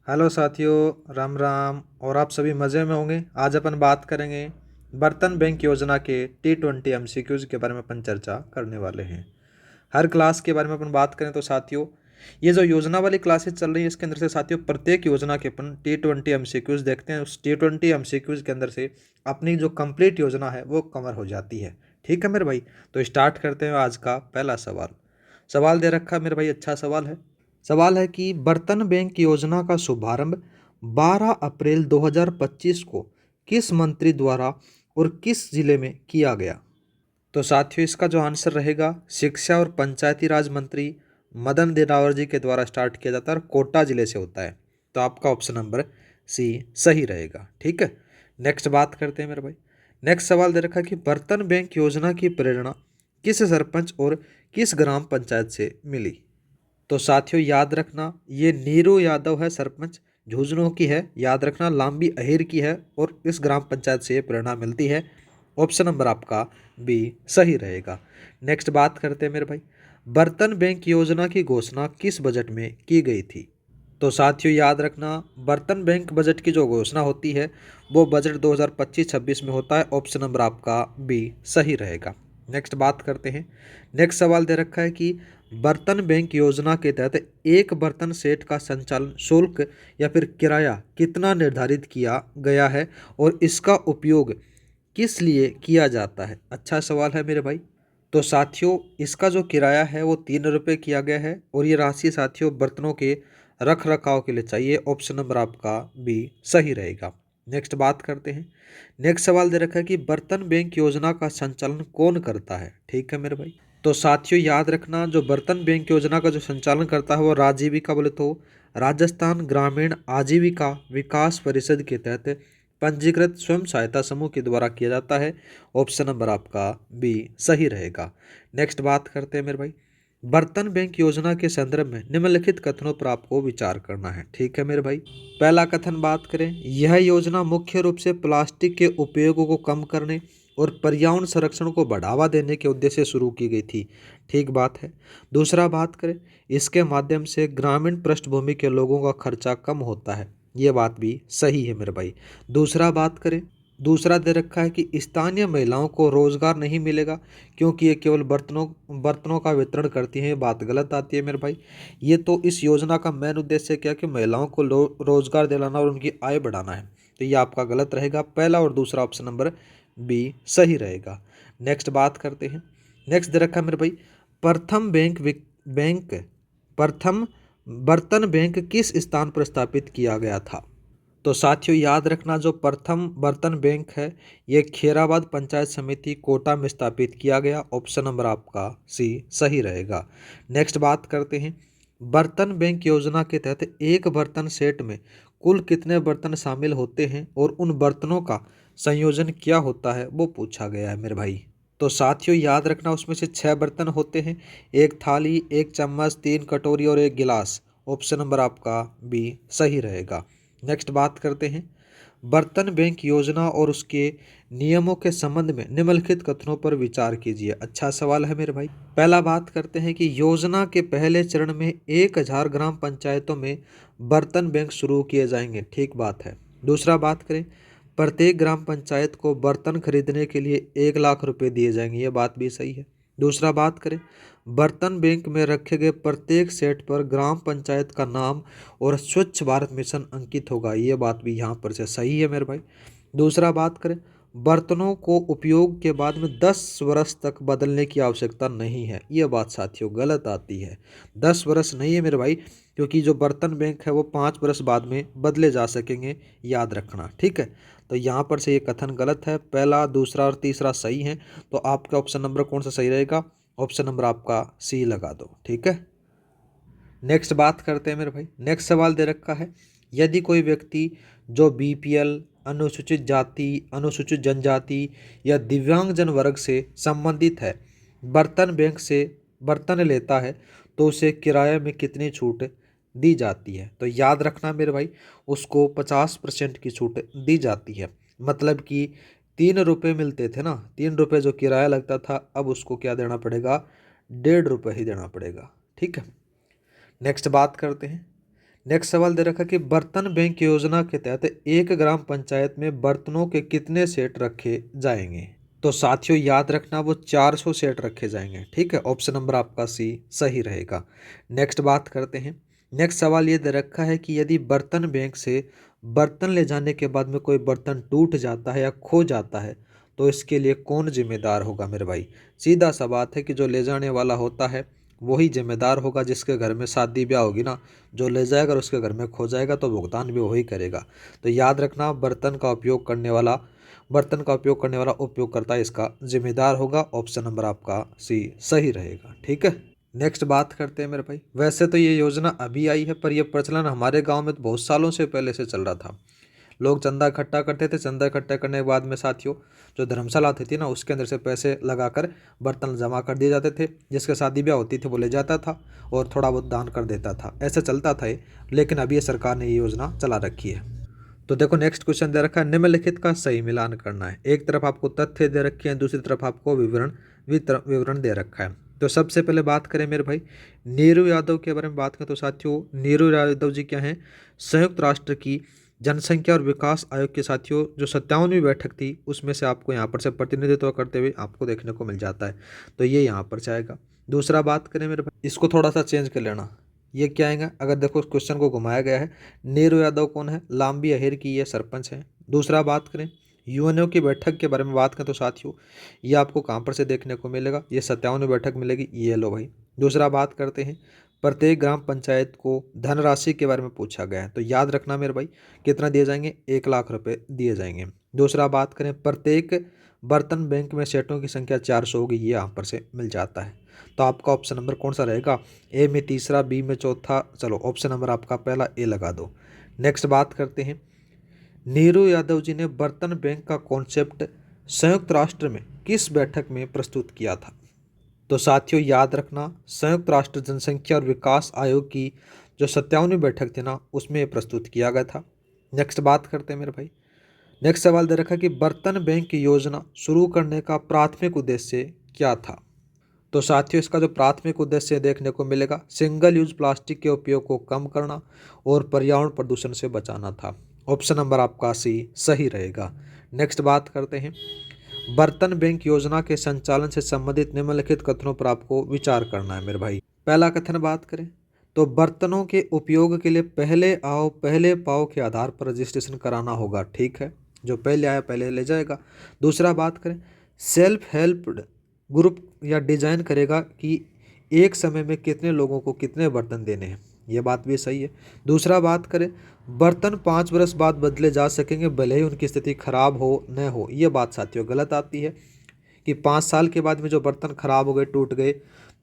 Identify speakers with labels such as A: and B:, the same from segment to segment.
A: Hello साथियों, राम राम। और आप सभी मज़े में होंगे। आज अपन बात करेंगे बर्तन बैंक योजना के T20 MCQs के बारे में अपन चर्चा करने वाले हैं। हर क्लास के बारे में अपन बात करें तो साथियों, ये जो योजना वाली क्लासेस चल रही है इसके अंदर से साथियों प्रत्येक योजना के अपन T20 MCQs देखते हैं। उस T20 MCQs के अंदर से अपनी जो कंप्लीट योजना है वो कवर हो जाती है। ठीक है मेरे भाई, तो स्टार्ट करते हैं आज का पहला सवाल। सवाल दे रखा है मेरे भाई, अच्छा सवाल है। सवाल है कि बर्तन बैंक योजना का शुभारंभ 12 अप्रैल 2025 को किस मंत्री द्वारा और किस जिले में किया गया। तो साथियों, इसका जो आंसर रहेगा शिक्षा और पंचायती राज मंत्री मदन दिनावर जी के द्वारा स्टार्ट किया जाता है और कोटा जिले से होता है। तो आपका ऑप्शन नंबर सी सही रहेगा। ठीक है, नेक्स्ट बात करते हैं मेरे भाई। नेक्स्ट सवाल दे रखा है कि बर्तन बैंक योजना की प्रेरणा किस सरपंच और किस ग्राम पंचायत से मिली। तो साथियों याद रखना, ये नीरू यादव है, सरपंच झुंझुनू की है। याद रखना लांबी अहिर की है और इस ग्राम पंचायत से ये प्रेरणा मिलती है। ऑप्शन नंबर आपका बी सही रहेगा। नेक्स्ट बात करते हैं मेरे भाई, बर्तन बैंक योजना की घोषणा किस बजट में की गई थी। तो साथियों याद रखना, बर्तन बैंक बजट की जो घोषणा होती है वो बजट 2025-26 में होता है। ऑप्शन नंबर आपका बी सही रहेगा। नेक्स्ट बात करते हैं। नेक्स्ट सवाल दे रखा है कि बर्तन बैंक योजना के तहत एक बर्तन सेट का संचालन शुल्क या फिर किराया कितना निर्धारित किया गया है और इसका उपयोग किस लिए किया जाता है। अच्छा सवाल है मेरे भाई। तो साथियों इसका जो किराया है वो 3 रुपये किया गया है और ये राशि साथियों बर्तनों के रख रखाव के लिए चाहिए। ऑप्शन नंबर आपका बी सही रहेगा। नेक्स्ट बात करते हैं। नेक्स्ट सवाल दे रखा है कि बर्तन बैंक योजना का संचालन कौन करता है। ठीक है मेरे भाई, तो साथियों याद रखना, जो बर्तन बैंक योजना का जो संचालन करता है वो राजीविका बोले तो राजस्थान ग्रामीण आजीविका विकास परिषद के तहत पंजीकृत स्वयं सहायता समूह के द्वारा किया जाता है। ऑप्शन नंबर आपका बी सही रहेगा। नेक्स्ट बात करते हैं मेरे भाई, बर्तन बैंक योजना के संदर्भ में निम्नलिखित कथनों पर आपको विचार करना है। ठीक है मेरे भाई, पहला कथन बात करें, यह योजना मुख्य रूप से प्लास्टिक के उपयोग को कम करने और पर्यावरण संरक्षण को बढ़ावा देने के उद्देश्य से शुरू की गई थी। ठीक बात है। दूसरा बात करें, इसके माध्यम से ग्रामीण पृष्ठभूमि के लोगों का खर्चा कम होता है। ये बात भी सही है मेरे भाई। दूसरा बात करें, दूसरा दे रखा है कि स्थानीय महिलाओं को रोजगार नहीं मिलेगा क्योंकि ये केवल बर्तनों बर्तनों का वितरण करती हैं। ये बात गलत आती है मेरे भाई। ये तो इस योजना का मेन उद्देश्य क्या कि महिलाओं को रोजगार दिलाना और उनकी आय बढ़ाना है। तो ये आपका गलत रहेगा। पहला और दूसरा ऑप्शन नंबर बी सही रहेगा। नेक्स्ट बात करते हैं। नेक्स्ट दे रखा है मेरे भाई, प्रथम बैंक प्रथम बर्तन बैंक किस स्थान पर स्थापित किया गया था। तो साथियों याद रखना, जो प्रथम बर्तन बैंक है ये खेराबाद पंचायत समिति कोटा में स्थापित किया गया। ऑप्शन नंबर आपका सी सही रहेगा। नेक्स्ट बात करते हैं, बर्तन बैंक योजना के तहत एक बर्तन सेट में कुल कितने बर्तन शामिल होते हैं और उन बर्तनों का संयोजन क्या होता है वो पूछा गया है मेरे भाई। तो साथियों याद रखना, उसमें से 6 बर्तन होते हैं, एक थाली, एक चम्मच, 3 कटोरी और एक गिलास। ऑप्शन नंबर आपका बी सही रहेगा। नेक्स्ट बात करते हैं, बर्तन बैंक योजना और उसके नियमों के संबंध में निम्नलिखित कथनों पर विचार कीजिए। अच्छा सवाल है मेरे भाई। पहला बात करते हैं कि योजना के पहले चरण में 1000 ग्राम पंचायतों में बर्तन बैंक शुरू किए जाएंगे। ठीक बात है। दूसरा बात करें, प्रत्येक ग्राम पंचायत को बर्तन खरीदने के लिए 1 लाख रुपए दिए जाएंगे। ये बात भी सही है। दूसरा बात करें, बर्तन बैंक में रखे गए प्रत्येक सेट पर ग्राम पंचायत का नाम और स्वच्छ भारत मिशन अंकित होगा। ये बात भी यहाँ पर से सही है मेरे भाई। दूसरा बात करें, बर्तनों को उपयोग के बाद में 10 वर्ष तक बदलने की आवश्यकता नहीं है। ये बात साथियों गलत आती है। 10 वर्ष नहीं है मेरे भाई, क्योंकि जो बर्तन बैंक है वो 5 वर्ष बाद में बदले जा सकेंगे। याद रखना, ठीक है। तो यहाँ पर से ये कथन गलत है। पहला, दूसरा और तीसरा सही है। तो आपका ऑप्शन नंबर कौन सा सही रहेगा। ऑप्शन नंबर आपका सी लगा दो। ठीक है, नेक्स्ट बात करते हैं मेरे भाई। नेक्स्ट सवाल दे रखा है, यदि कोई व्यक्ति जो बीपीएल, अनुसूचित जाति, अनुसूचित जनजाति या दिव्यांगजन वर्ग से संबंधित है, बर्तन बैंक से बर्तन लेता है तो उसे किराए में कितनी छूट दी जाती है। तो याद रखना मेरे भाई, उसको 50% की छूट दी जाती है। मतलब कि 3 रुपये मिलते थे ना, 3 रुपये जो किराया लगता था, अब उसको क्या देना पड़ेगा, 1.5 रुपये ही देना पड़ेगा। ठीक है, नेक्स्ट बात करते हैं। नेक्स्ट सवाल दे रखा कि बर्तन बैंक योजना के तहत एक ग्राम पंचायत में बर्तनों के कितने सेट रखे जाएंगे। तो साथियों याद रखना वो 400 सेट रखे जाएंगे। ठीक है, ऑप्शन नंबर आपका सी सही रहेगा। नेक्स्ट बात करते हैं। नेक्स्ट सवाल ये दे रखा है कि यदि बर्तन बैंक से बर्तन ले जाने के बाद में कोई बर्तन टूट जाता है या खो जाता है तो इसके लिए कौन जिम्मेदार होगा मेरे भाई। सीधा सा बात है कि जो ले जाने वाला होता है वही जिम्मेदार होगा। जिसके घर में शादी ब्याह होगी ना, जो ले जाएगा और उसके घर में खो जाएगा तो भुगतान भी वही करेगा। तो याद रखना बर्तन का उपयोग करने वाला उपयोगकर्ता इसका जिम्मेदार होगा। ऑप्शन नंबर आपका सी सही रहेगा। ठीक है, नेक्स्ट बात करते हैं मेरे भाई। वैसे तो ये योजना अभी आई है पर यह प्रचलन हमारे गांव में तो बहुत सालों से पहले से चल रहा था। लोग चंदा इकट्ठा करते थे। चंदा इकट्ठा करने के बाद में साथियों जो धर्मशाला होती थी ना उसके अंदर से पैसे लगाकर बर्तन जमा कर दिए जाते थे। जिसके शादी ब्याह होती थी वो ले जाता था और थोड़ा बहुत दान कर देता था। ऐसे चलता था ये, लेकिन अभी ये सरकार ने ये योजना चला रखी है। तो देखो नेक्स्ट क्वेश्चन दे रखा है, निम्नलिखित का सही मिलान करना है। एक तरफ आपको तथ्य दे रखे हैं, दूसरी तरफ आपको विवरण दे रखा है। तो सबसे पहले बात करें मेरे भाई नीरू यादव के बारे में बात करें तो साथियों नीरू यादव जी क्या हैं, संयुक्त राष्ट्र की जनसंख्या और विकास आयोग के साथियों जो 57वीं बैठक थी उसमें से आपको यहाँ पर से प्रतिनिधित्व करते हुए आपको देखने को मिल जाता है। तो ये यहाँ पर जाएगा। दूसरा बात करें मेरे भाई, इसको थोड़ा सा चेंज कर लेना। ये क्या आएगा, अगर देखो क्वेश्चन को घुमाया गया है, नीरू यादव कौन है, लांबी अहेर की ये सरपंच है। दूसरा बात करें यूएनओ की बैठक के बारे में बात करें तो साथियों ये आपको कहाँ पर से देखने को मिलेगा, ये 57वीं बैठक मिलेगी। ये लो भाई। दूसरा बात करते हैं प्रत्येक ग्राम पंचायत को धनराशि के बारे में पूछा गया है। तो याद रखना मेरे भाई कितना दिए जाएंगे, 1 लाख रुपए दिए जाएंगे। दूसरा बात करें प्रत्येक बर्तन बैंक में सेटों की संख्या 400 होगी, ये यहाँ पर से मिल जाता है। तो आपका ऑप्शन नंबर कौन सा रहेगा, ए में तीसरा, बी में चौथा। चलो ऑप्शन नंबर आपका पहला ए लगा दो। नेक्स्ट बात करते हैं नीरू यादव जी ने बर्तन बैंक का कॉन्सेप्ट संयुक्त राष्ट्र में किस बैठक में प्रस्तुत किया था। तो साथियों याद रखना संयुक्त राष्ट्र जनसंख्या और विकास आयोग की जो 57वीं बैठक थी ना उसमें प्रस्तुत किया गया था। नेक्स्ट बात करते हैं मेरे भाई। नेक्स्ट सवाल दे रखा कि बर्तन बैंक की योजना शुरू करने का प्राथमिक उद्देश्य क्या था। तो साथियों इसका जो प्राथमिक उद्देश्य देखने को मिलेगा सिंगल यूज प्लास्टिक के उपयोग को कम करना और पर्यावरण प्रदूषण से बचाना था। ऑप्शन नंबर आपका सी सही रहेगा। नेक्स्ट बात करते हैं बर्तन बैंक योजना के संचालन से संबंधित निम्नलिखित कथनों पर आपको विचार करना है मेरे भाई। पहला कथन बात करें तो बर्तनों के उपयोग के लिए पहले आओ पहले पाओ के आधार पर रजिस्ट्रेशन कराना होगा। ठीक है, जो पहले आया पहले ले जाएगा। दूसरा बात करें सेल्फ हेल्प ग्रुप या डिजाइन करेगा कि एक समय में कितने लोगों को कितने बर्तन देने हैं, ये बात भी सही है। दूसरा बात करें बर्तन 5 वर्ष बाद बदले जा सकेंगे भले ही उनकी स्थिति खराब हो न हो, ये बात साथियों गलत आती है कि 5 साल के बाद में जो बर्तन खराब हो गए टूट गए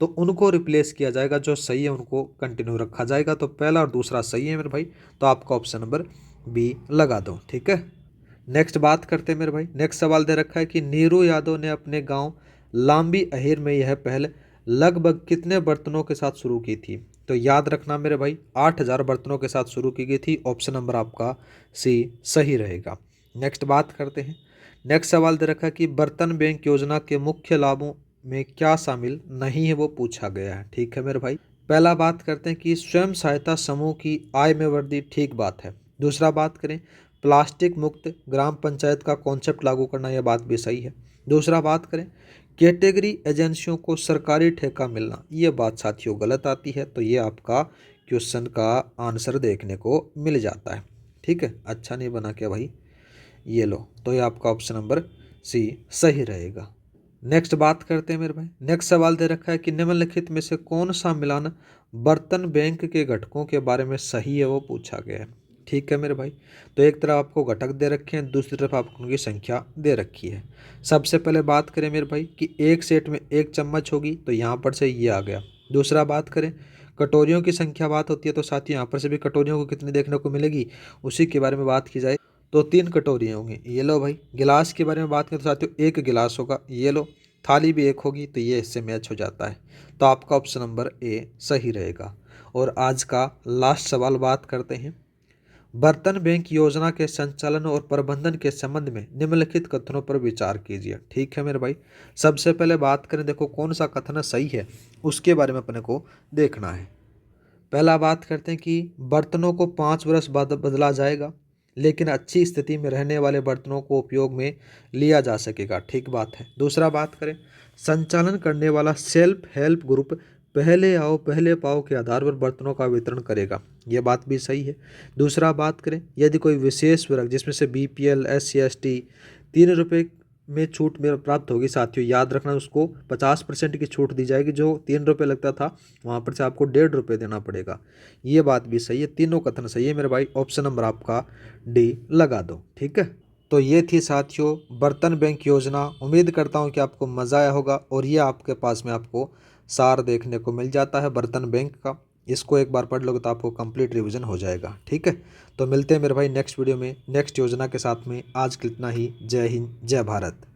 A: तो उनको रिप्लेस किया जाएगा। जो सही है उनको कंटिन्यू रखा जाएगा। तो पहला और दूसरा सही है मेरे भाई। तो आपका ऑप्शन नंबर बी लगा दो। ठीक है, नेक्स्ट बात करते हैं मेरे भाई। नेक्स्ट सवाल दे रखा है कि नीरू यादव ने अपने गांव लांबी अहेर में यह पहल लगभग कितने बर्तनों के साथ शुरू की थी। तो याद रखना मेरे भाई 8,000 बर्तनों के साथ शुरू की गई थी। ऑप्शन नंबर आपका सी सही रहेगा। नेक्स्ट बात करते हैं। नेक्स्ट सवाल दे रखा है कि बर्तन बैंक योजना के मुख्य लाभों में क्या शामिल नहीं है वो पूछा गया है। ठीक है मेरे भाई, पहला बात करते हैं कि स्वयं सहायता समूह की आय में वृद्धि, ठीक बात है। दूसरा बात करें प्लास्टिक मुक्त ग्राम पंचायत का कॉन्सेप्ट लागू करना, यह बात भी सही है। दूसरा बात करें कैटेगरी एजेंसियों को सरकारी ठेका मिलना, ये बात साथियों गलत आती है। तो ये आपका क्वेश्चन का आंसर देखने को मिल जाता है। ठीक है, अच्छा नहीं बना क्या भाई, ये लो। तो ये आपका ऑप्शन नंबर सी सही रहेगा। नेक्स्ट बात करते हैं मेरे भाई। नेक्स्ट सवाल दे रखा है कि निम्नलिखित में से कौन सा मिलान बर्तन बैंक के घटकों के बारे में सही है वो पूछा गया है। ठीक है मेरे भाई, तो एक तरफ आपको घटक दे रखे हैं, दूसरी तरफ आपको उनकी संख्या दे रखी है। सबसे पहले बात करें मेरे भाई कि एक सेट में 1 चम्मच होगी, तो यहाँ पर से ये आ गया। दूसरा बात करें कटोरियों की संख्या बात होती है तो साथ ही यहाँ पर से भी कटोरियों को कितनी देखने को मिलेगी उसी के बारे में बात की जाए तो 3 कटोरियाँ होंगी। ये लो भाई। गिलास के बारे में बात करें तो साथियों 1 गिलास होगा। ये लो। थाली भी 1 होगी, तो ये इससे मैच हो जाता है। तो आपका ऑप्शन नंबर ए सही रहेगा। और आज का लास्ट सवाल बात करते हैं बर्तन बैंक योजना के संचालन और प्रबंधन के संबंध में निम्नलिखित कथनों पर विचार कीजिए। ठीक है मेरे भाई, सबसे पहले बात करें, देखो कौन सा कथन सही है उसके बारे में अपने को देखना है। पहला बात करते हैं कि बर्तनों को 5 वर्ष बाद बदला जाएगा, लेकिन अच्छी स्थिति में रहने वाले बर्तनों को उपयोग में लिया जा सकेगा। ठीक बात है। दूसरा बात करें, संचालन करने वाला सेल्फ हेल्प ग्रुप पहले आओ पहले पाओ के आधार पर बर्तनों का वितरण करेगा। ये बात भी सही है। दूसरा बात करें, यदि कोई विशेष वर्ग जिसमें से BPL SC ST 3 रुपये में छूट में प्राप्त होगी, साथियों याद रखना, उसको 50% की छूट दी जाएगी। जो 3 रुपये लगता था वहाँ पर से आपको 1.5 रुपये देना पड़ेगा। ये बात भी सही है, तीनों कथन सही है मेरे भाई। ऑप्शन नंबर आपका D लगा दो। ठीक है, तो ये थी साथियों बर्तन बैंक योजना। उम्मीद करता हूँ कि आपको मज़ा आया होगा और ये आपके पास में आपको सार देखने को मिल जाता है बर्तन बैंक का। इसको एक बार पढ़ लोगे तो आपको कंप्लीट रिवीजन हो जाएगा। ठीक है, तो मिलते हैं मेरे भाई नेक्स्ट वीडियो में नेक्स्ट योजना के साथ में। आज के इतना ही। जय हिंद, जय भारत।